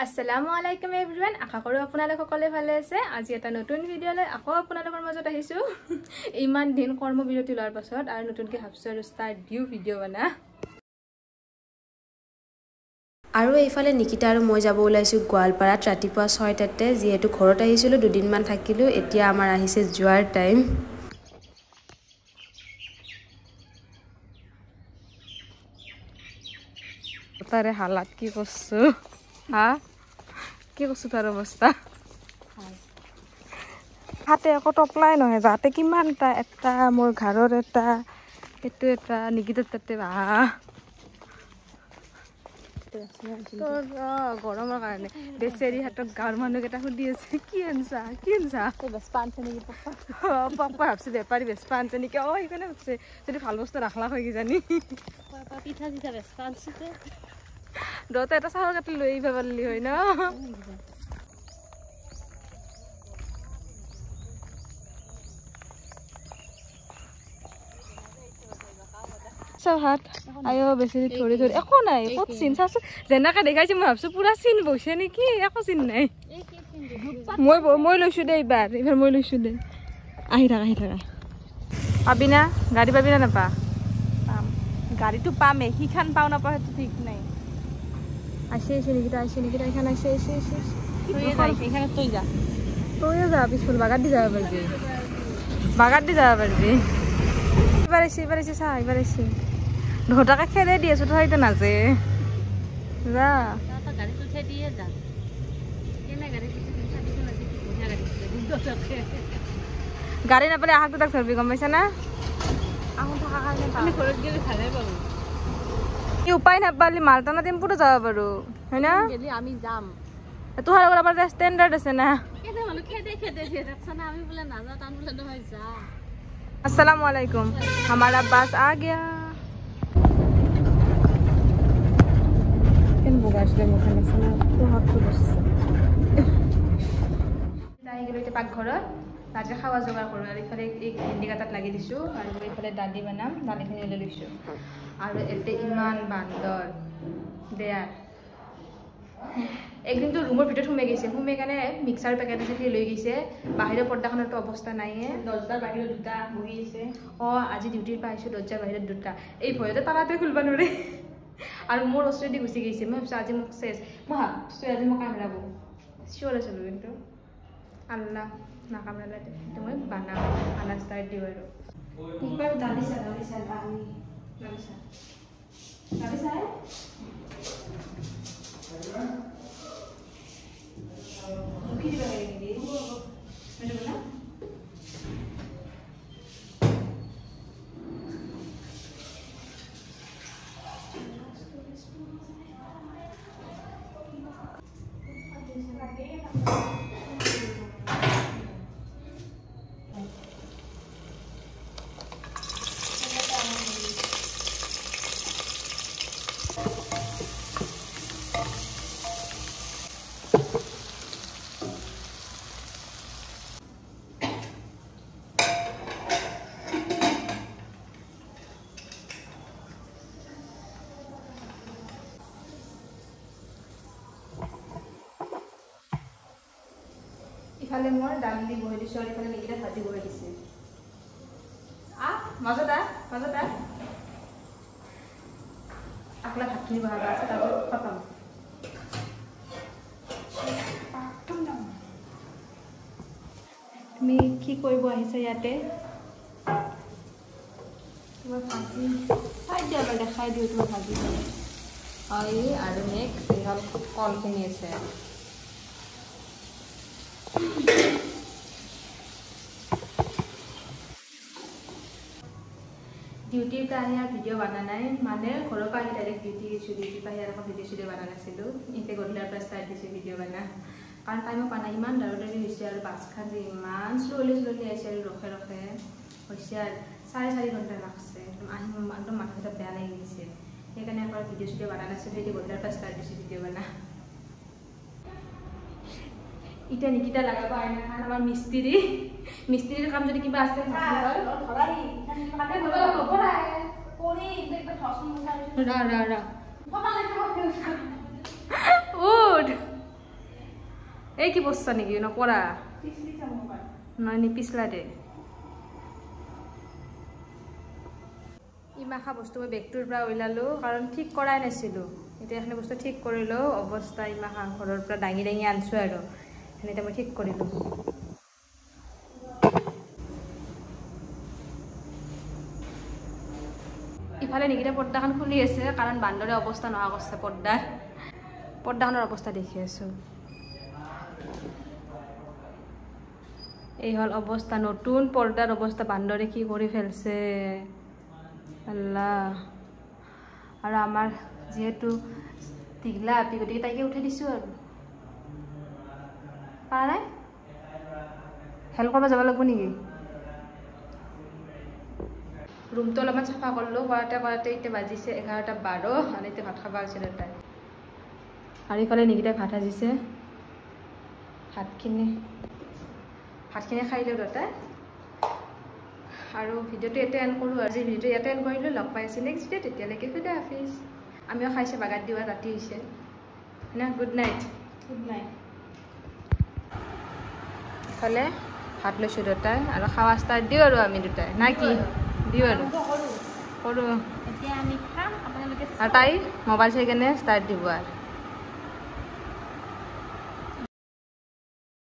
আসসালামু আলাইকুম এভৰিৱান আশা কৰো আপোনালোক সকলে ভালে আছে আজি এটা নতুন ভিডিও লৈ আকৌ আপোনালোকৰ মাজত আহিছো ইমান দিন কৰ্মবিৰতি লোৱাৰ পাছত আৰু নতুনকৈ ভাবছো আৰু ষ্টাৰ্ট দিও ভিডিও বনা আৰু এইফালে নিকিতা আৰু মই যাব ওলাইছো গোৱালপাৰাত ৰাতিপুৱা 6টাতে যেহেতু ঘৰত আহিছিলো দুদিন মান থাকিলো এতিয়া আমাৰ আহিছে যোৱাৰ টাইম তাৰে হালাত কি কৰছো হা কি কৰছো তাৰ অৱস্থা হাতে একো টপলাই নহয় যাতে কিমান এটা মোৰ ঘৰৰ এটা এটো এটা নিকিতাৰ তাতে গৰমৰ কাৰণে বেচেৰি হাতত গাঁৱৰ মানুহকেইটা সুধি আছে কি আনছা বেচপা আনছে নেকি পাপা ভাবছে বেপাৰী বেচপা আনছে নেকি সেইকাৰণে ভাবছে যদি ভাল বস্তু ৰাখলা হয় কিজানি পিঠা চিঠা বেচপা আনছে দতে এটা চাহৰ কাটি লৈ আহিব পাৰিলি হয় ন হাত আয়ো বেছি ধৰি ধৰি একো নাই ক'ত চিন চাচোন যেনেকে দেখাইছে মই ভাবছো পুৰা চিন বৈছে নেকি একো চিন নাই মই লৈছো দে এইবাৰ মই লৈছো দে আহি থাকা পাবি না গাড়ী পাবি না নাপা পাম গাড়ীটো পামে সিখান পাও নাপাও সেইটো ঠিক নাই আসে নেকি এখান আসে এখানে তুই যা পিছফুল বাগার দি যাওয়া পারবি এবার এসে চা এবার এসে ঢোটাকে খেলে দিয়েছো তো হয়তো নাচে যা গাড়ী নাপালে আহাকটো তাক ধরবি গম পাইছা না উপায় নাপালি মালটানা টেম্পুটো যাব পাৰো হয় না আমি যাম তোহাৰ লগত আবার স্ট্যান্ডার্ড আছে না अस्सलाम वालेकुम हमारा बस आ गया কেন বগাছলে মুখে নাছনা তো হাতটো বসছে তাই গেলতে পাকঘৰত তাতে খাওয়া জোগাৰ কৰো আৰু ইফালে এই ভেন্দি কাটাত লাগি দিছো আৰু ইফালে দালি বনাম দালিখিনি লৈ লৈছো আৰু এতে ইমান বান্দৰ বেয়া একদিন তো ৰুমেৰ ভিতৰে সোমাই গেছে সোমাই কেনে মিক্সাৰ পেকেট আছে সেই লৈ গৈছে বাহিৰৰ পৰ্দাখনতো অৱস্থা নাইয়ে দৰজাৰ বাহিৰত দুটা বহি আছে আজি ডিউটিৰ পৰা আহিছো দৰজাৰ বাহিৰত দুটা এই ভয়তে তালাতে খুলব নোৱাৰে আৰু মোৰ অস্ত্ৰেদি গুচি গৈছে মই ভাবছো আজি মোক শেষ মই ভাবছো আজি মই কামৰাব চিয়ৰ আছিলো কিন্তু আল্লাহ না কামৰালে তো মই বানাম খানা ষ্টাৰ্ট দিও আৰু একবাৰ দালি চা ইফালে মোৰ দালি বহি দিছো আৰু ইফালে নিকিতা ভাজি বহি দিছে মাজত আকলা ভাতখিনি বহাব আছে তাৰপিছত খতম তুমি কি কৰিব আহিছা ইয়াতে তোমাৰ ভাজি চাই দিয়া এবাৰ দেখাই দিওঁ তোমাৰ ভাজি আৰু নেক্সট হ'ল কলখিনি আছে ডিউটিৰ পৰা আহি আৰু ভিডিঅ' বনা নাই মানে ঘৰৰ পৰা আহি ডাইৰেক্ট ডিউটি গৈছোঁ ডিউটিৰ পৰা আহি আৰু ভিডিঅ' বনা নাছিলোঁ এতিয়া গধূলিৰ পৰা ষ্টাৰ্ট দিছোঁ ভিডিঅ' বনা কাৰণ টাইমো পোৱা নাই ইমান দৌৰি হৈছে আৰু বাছখন যে ইমান শ্ল'লি আহিছে আৰু ৰখে হৈছে আৰু 4.5 ঘণ্টা লাগছে আহি একদম মাথাটো বেয়া লাগি গৈছে সেইকাৰণে আকৌ ভিডিঅ' বনা নাছিলোঁ এতিয়া গধূলিৰ পৰা ষ্টাৰ্ট দিছোঁ ভিডিঅ' বনা ইটা নিকিতা লাগাব আইনাখান আমাৰ মিস্ত্ৰিৰ কাম যদি কিবা আছে উঠ এই কি বস্তা নেকি নকৰা নহয় নিপিছলা দে ইমাখা বস্তু মই বেগটোৰ পৰা ওলালোঁ কাৰণ ঠিক কৰাই নাছিলোঁ এতিয়া এইখিনি বস্তু ঠিক কৰিলোঁ অৱস্থা ইমাখা ঘৰৰ পৰা দাঙি দাঙি আনিছোঁ আৰু সেনেকৈ মই ঠিক কৰিলোঁ ইফালে নিকিতা পৰ্দাখন খুলি আছে কাৰণ বান্দৰে অৱস্থা নোহোৱা কৰিছে পৰ্দাখনৰ অৱস্থা দেখি আছোঁ এই হল অৱস্থা নতুন পৰ্দাৰ অৱস্থা বান্দৰে কি কৰি ফেলছে আল্লাহ আৰু আমাৰ যেহেতু টিগলা আপি গতিকে তাইকে উঠাই দিছোঁ আৰু পাৰা নাই হেল্প কৰিব যাব লাগিব নেকি ৰুমটো অলপমান চাফা কৰিলোঁ কৰাতে এতিয়া বাজিছে 11:12 আৰু এতিয়া ভাত খাব আছিল তাই আৰু ইফালে নিকিতাই ভাত সাজিছে ভাতখিনি খাই লওঁ তাতে আৰু ভিডিঅ'টো ইয়াতে এণ্ড কৰোঁ আজি ভিডিঅ'টো ইয়াতে এণ্ড কৰিলোঁ লগ পাইছোঁ নেক্সট ভিডিঅ' তেতিয়ালৈকে খুদা হাফিজ আমিও খাইছোঁ বাগাত দিওঁ ৰাতি হৈছে না গুড নাইট ইফালে ভাত লৈছোঁ দুটাই আৰু খাৱা ষ্টাৰ্ট দিওঁ আৰু আমি দুটাই না কি দিওঁ আৰু কৰোঁ এতিয়া আমি খাম আপোনালোকে আৰু তাই মোবাইল চাই কেনে ষ্টাৰ্ট দিব আৰু